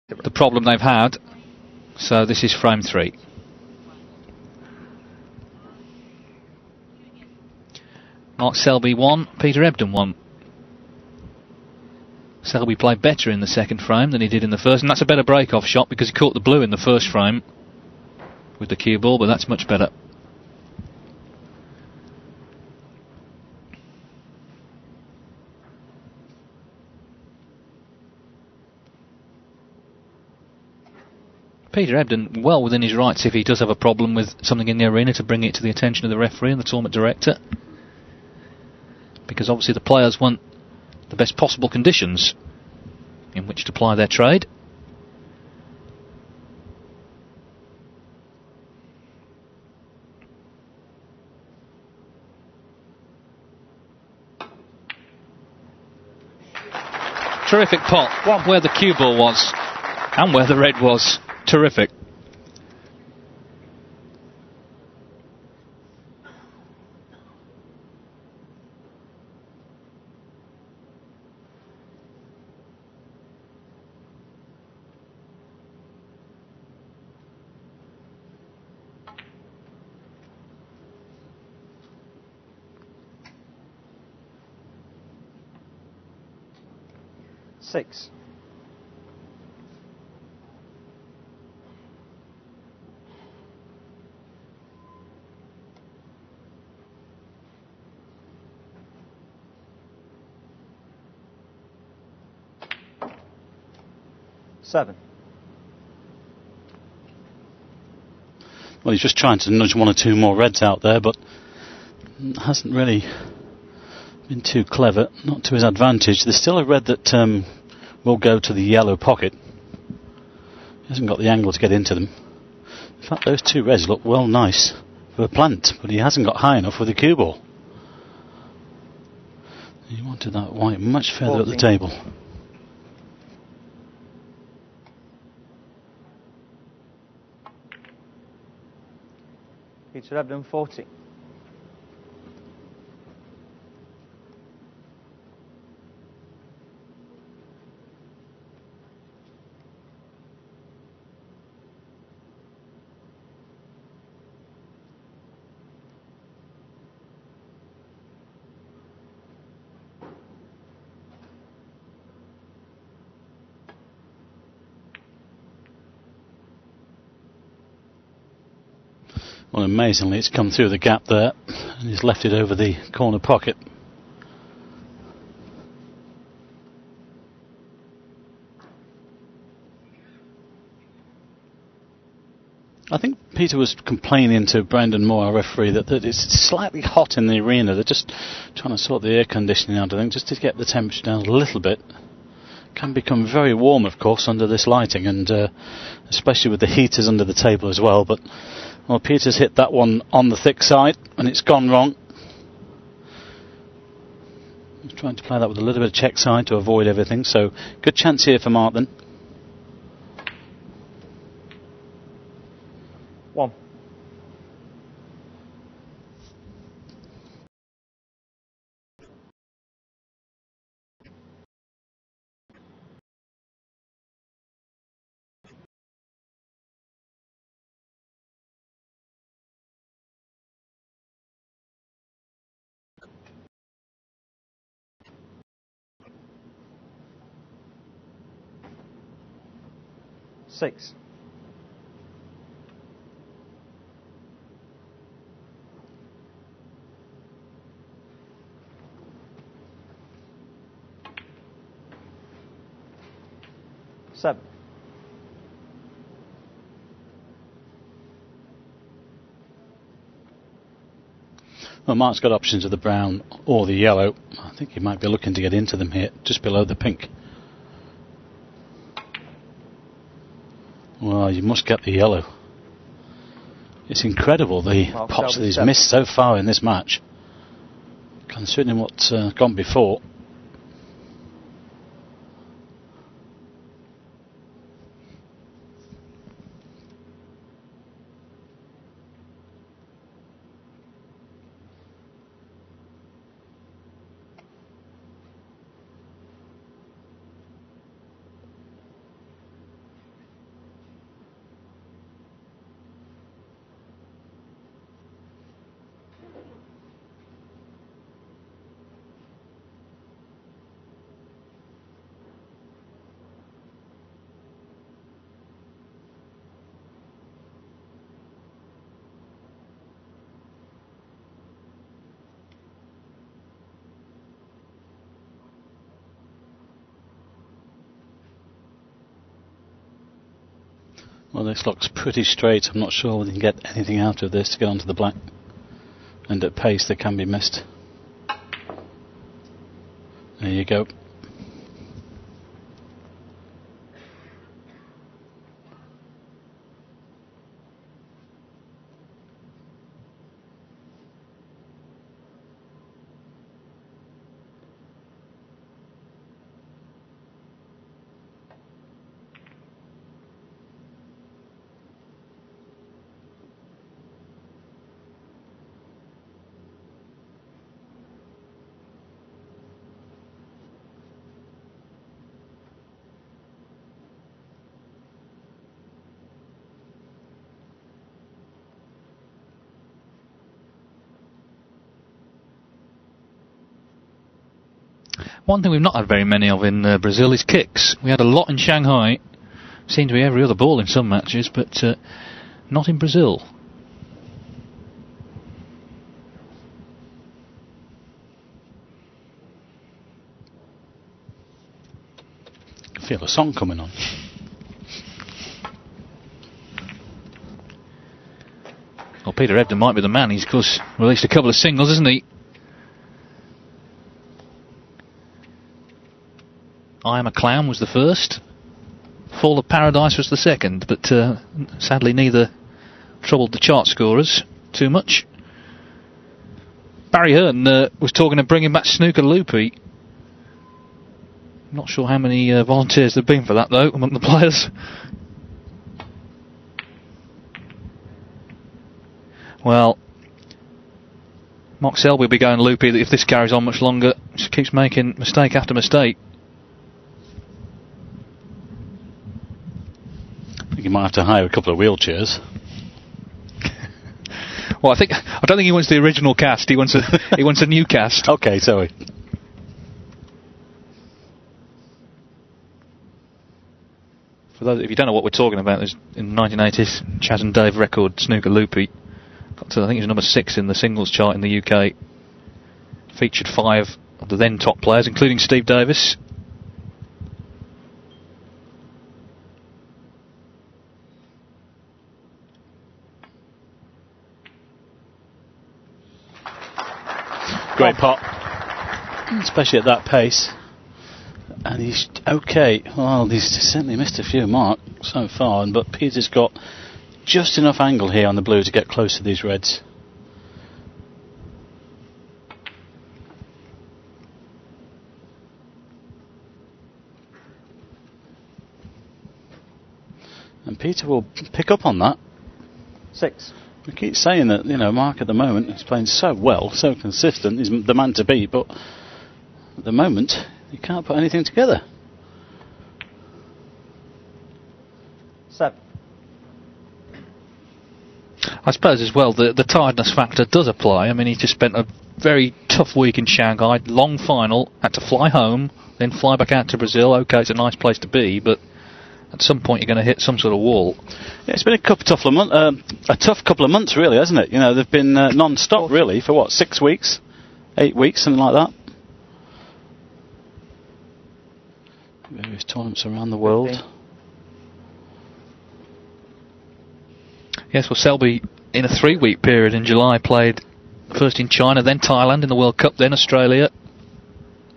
the problem they've had. So this is frame 3. Mark Selby 1, Peter Ebdon 1. Selby played better in the second frame than he did in the first, and that's a better break-off shot because he caught the blue in the first frame with the cue ball, but that's much better. Peter Ebdon well within his rights if he does have a problem with something in the arena to bring it to the attention of the referee and the tournament director, because obviously the players want the best possible conditions in which to ply their trade. Terrific pot, where the cue ball was and where the red was. Terrific. Six. Seven. Well, he's just trying to nudge one or two more reds out there, but hasn't really been too clever, not to his advantage. There's still a red that will go to the yellow pocket. He hasn't got the angle to get into them. In fact, those two reds look well nice for a plant, but he hasn't got high enough with the cue ball. He wanted that white much further 14. up the table. Peter Ebdon 40. Well, amazingly, it's come through the gap there and he's left it over the corner pocket. I think Peter was complaining to Brendan Moore, our referee, that it's slightly hot in the arena. They're just trying to sort the air conditioning out, I think, just to get the temperature down a little bit. Can become very warm, of course, under this lighting, and especially with the heaters under the table as well. But well, Peter's hit that one on the thick side, and it's gone wrong. He's trying to play that with a little bit of check side to avoid everything, so good chance here for Mark then. One. Six. Seven. Well, Mark's got options of the brown or the yellow. I think he might be looking to get into them here, just below the pink. Well, you must get the yellow. It's incredible the pots that he's missed so far in this match, considering what's gone before. Well, this looks pretty straight. I'm not sure whether you can get anything out of this to get onto the black. And at pace, they can be missed. There you go. One thing we've not had very many of in Brazil is kicks. We had a lot in Shanghai. Seemed to be every other ball in some matches, but not in Brazil. I feel a song coming on. Well, Peter Ebdon might be the man. He's, of course, released a couple of singles, hasn't he? I Am a Clown was the first. Fall of Paradise was the second, but sadly neither troubled the chart scorers too much. Barry Hearn was talking of bringing back Snooker Loopy. Not sure how many volunteers there have been for that, though, among the players. Well, Mark Selby will be going loopy if this carries on much longer. Just keeps making mistake after mistake. I think you might have to hire a couple of wheelchairs. Well, I don't think he wants the original cast. He wants a new cast. Okay, sorry. For those, if you don't know what we're talking about, there's in the 1980s Chaz and Dave record Snooker Loopy. Got to, I think it was number 6 in the singles chart in the UK. Featured 5 of the then top players, including Steve Davis. Great pot, especially at that pace. And he's okay. Well, he's certainly missed a few marks so far, but Peter's got just enough angle here on the blue to get close to these reds. And Peter will pick up on that. 6. We keep saying that, you know, Mark at the moment, he's playing so well, so consistent, he's the man to beat, but at the moment, he can't put anything together. 7. I suppose as well the tiredness factor does apply. I mean, he just spent a very tough week in Shanghai, long final, had to fly home, then fly back out to Brazil. Okay, it's a nice place to be, but at some point you're going to hit some sort of wall. Yeah, it's been a tough couple of months, really, hasn't it? You know, they've been non-stop, really, for what, 6 weeks, 8 weeks, something like that. Various tournaments around the world. Okay. Yes, well, Selby, in a 3-week period in July, played first in China, then Thailand in the World Cup, then Australia.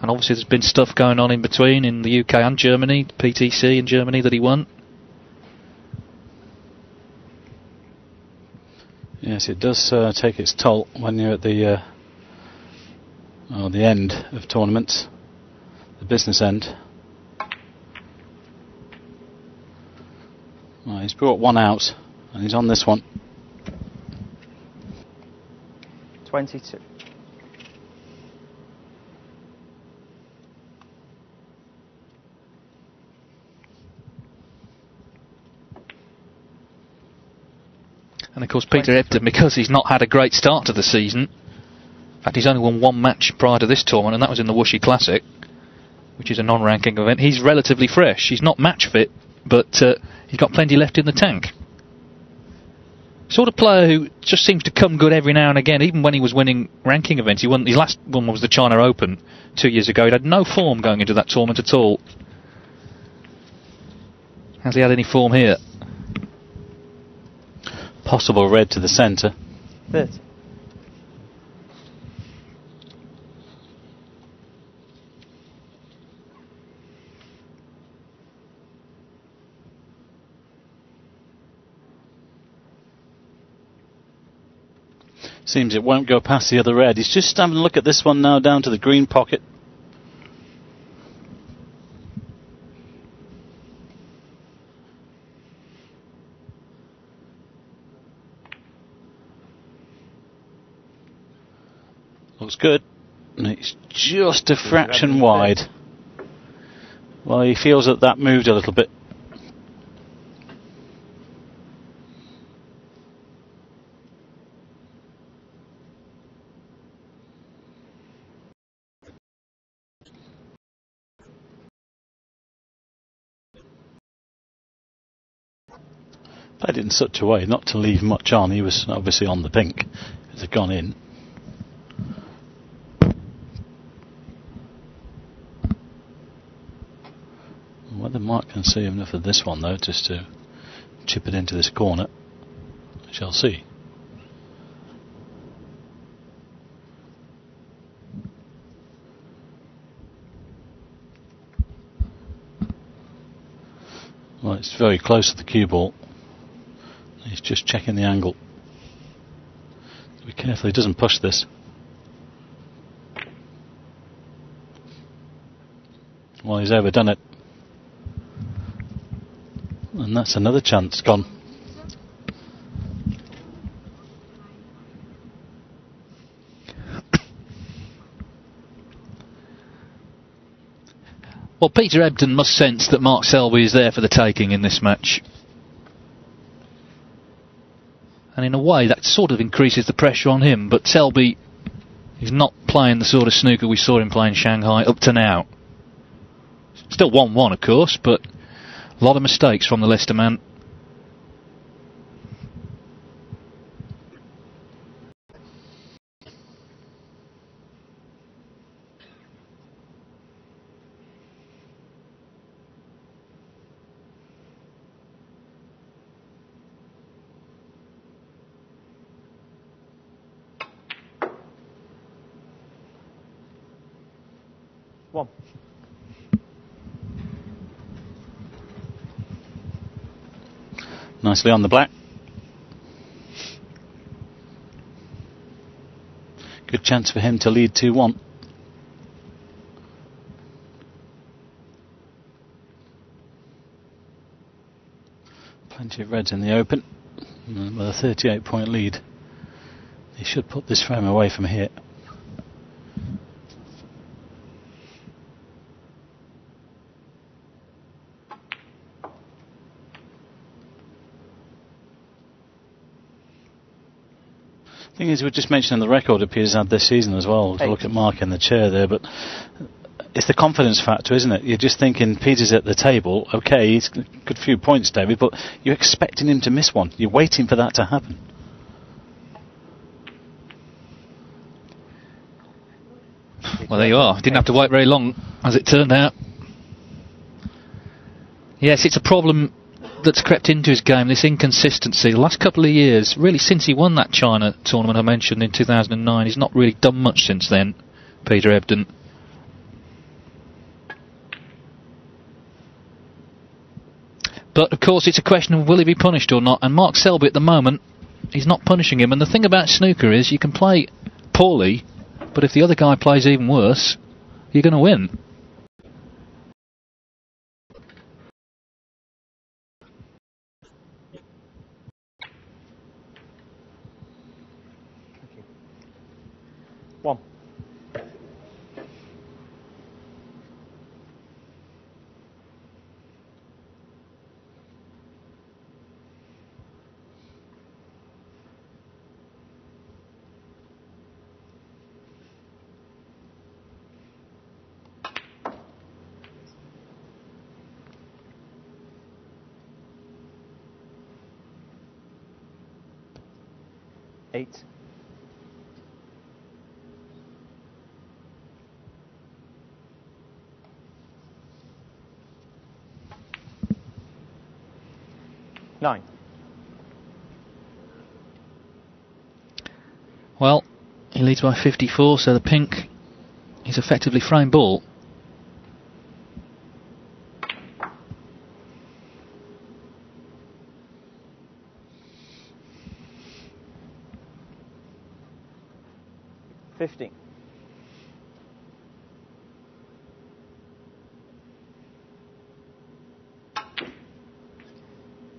And obviously there's been stuff going on in between in the UK and Germany, PTC in Germany that he won. Yes, it does take its toll when you're at the end of tournaments, the business end. Well, he's brought one out, and he's on this one. 22. And of course Peter Ebdon, because he's not had a great start to the season, in fact he's only won one match prior to this tournament, and that was in the Wuxi Classic, which is a non-ranking event. He's relatively fresh. He's not match fit, but he's got plenty left in the tank. Sort of player who just seems to come good every now and again, even when he was winning ranking events. He won, his last one was the China Open 2 years ago. He had no form going into that tournament at all. Has he had any form here? possible red to the centre. 30. Seems it won't go past the other red. He's just having a look at this one now down to the green pocket. Looks good. And it's just a fraction wide. Well, he feels that that moved a little bit. Played it in such a way not to leave much on. He was obviously on the pink. It had gone in. Whether Mark can see enough of this one though, just to chip it into this corner, we shall see. Well, it's very close to the cue ball. He's just checking the angle. Be careful he doesn't push this. Well, he's overdone it. And that's another chance gone. Well, Peter Ebdon must sense that Mark Selby is there for the taking in this match. And in a way that sort of increases the pressure on him, but Selby is not playing the sort of snooker we saw him playing Shanghai up to now. Still 1-1 of course, but a lot of mistakes from the Leicester man. Nicely on the black. Good chance for him to lead 2-1. Plenty of reds in the open. And with a 38-point lead, he should put this frame away from here. Thing is, we just mentioned the record Peter's had this season as well. To look at Mark in the chair there, but it's the confidence factor, isn't it? You're just thinking Peter's at the table. Okay, he's got a good few points, David, but you're expecting him to miss one. You're waiting for that to happen. Well, there you are. Didn't have to wait very long, as it turned out. Yes, it's a problem that's crept into his game, this inconsistency. The last couple of years, really since he won that China tournament I mentioned in 2009, he's not really done much since then, Peter Ebdon. But of course it's a question of will he be punished or not, and Mark Selby at the moment, he's not punishing him. And the thing about snooker is you can play poorly, but if the other guy plays even worse, you're going to win. One. Eight. Nine. Well, he leads by 54, so the pink is effectively frame ball. $50.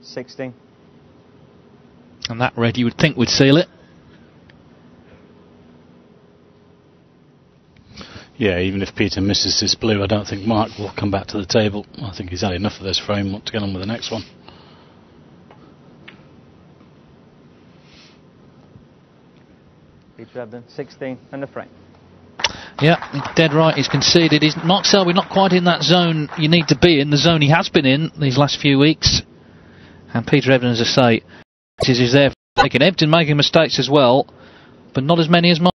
$16. And that red you would think would seal it. Yeah, even if Peter misses this blue, I don't think Mark will come back to the table. I think he's had enough of this frame to get on with the next one. Peter Ebdon, 16 and the frame. Yeah, dead right, he's conceded. Mark Selby not quite in that zone you need to be in, the zone he has been in these last few weeks. And Peter Ebdon, as I say, is there. Ebdon making mistakes as well, but not as many as Mark.